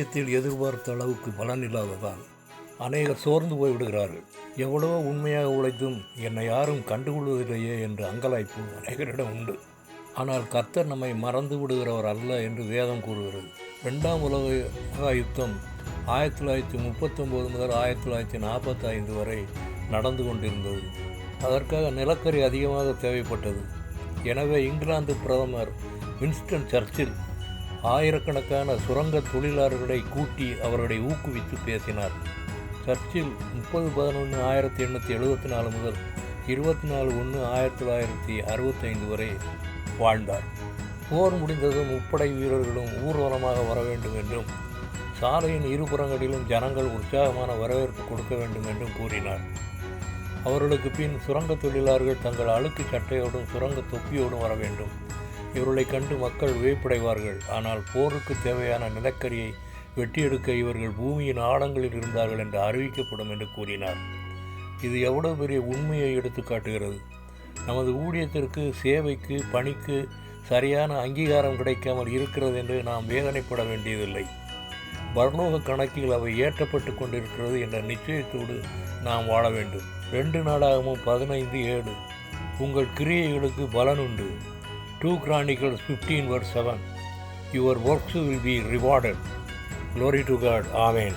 ஊழியத்தில் எதிர்பார்த்த அளவுக்கு பலன் இல்லாததால் அநேகர் சோர்ந்து போய்விடுகிறார்கள். எவ்வளவோ உண்மையாக உழைத்தும் என்னை யாரும் கண்டுகொள்வதில்லையே என்ற அங்கலாய்ப்பு அநேகரிடம் உண்டு. ஆனால் கர்த்தர் நம்மை மறந்து விடுகிறவர் அல்ல என்று வேதம் கூறுகிறது. 2ஆம் உலக யுத்தம் 1939 முதல் 1945 வரை நடந்து கொண்டிருந்தது. அதற்காக நிலக்கரி அதிகமாக தேவைப்பட்டது. எனவே இங்கிலாந்து பிரதமர் வின்ஸ்டன் சர்ச்சில் ஆயிரக்கணக்கான சுரங்க தொழிலாளர்களை கூட்டி அவர்களை ஊக்குவித்து பேசினார். சர்ச்சில் 30/11/1874 முதல் 24/1/1965 வரை வாழ்ந்தார். போர் முடிந்ததும் முப்படை வீரர்களும் ஊர்வலமாக வர வேண்டும் என்றும் சாலையின் இருபுறங்களிலும் ஜனங்கள் உற்சாகமான வரவேற்பு கொடுக்க வேண்டும் என்றும் கூறினார். அவர்களுக்கு பின் சுரங்க தொழிலாளர்கள் தங்கள் அழுக்கு சட்டையோடும் சுரங்க தொப்பியோடும் வர வேண்டும். இவர்களை கண்டு மக்கள் வியப்படைவார்கள். ஆனால் போருக்கு தேவையான நிலக்கரியை வெட்டியெடுக்க இவர்கள் பூமியின் ஆழங்களில் இருந்தார்கள் என்று அறிவிக்கப்படும் என்று கூறினார். இது எவ்வளவு பெரிய உண்மையை எடுத்து காட்டுகிறது. நமது ஊழியத்திற்கு, சேவைக்கு, பணிக்கு சரியான அங்கீகாரம் கிடைக்காமல் இருக்கிறது என்று நாம் வேதனைப்பட வேண்டியதில்லை. பரலோக கணக்கில் அவை ஏற்றப்பட்டு கொண்டிருக்கிறது என்ற நிச்சயத்தோடு நாம் வாழ வேண்டும். 2 நாளாகமும் 15:7 உங்கள் கிரியைகளுக்கு பலன் உண்டு. 2 Chronicles 15:7 Your works will be rewarded. Glory to God. Amen.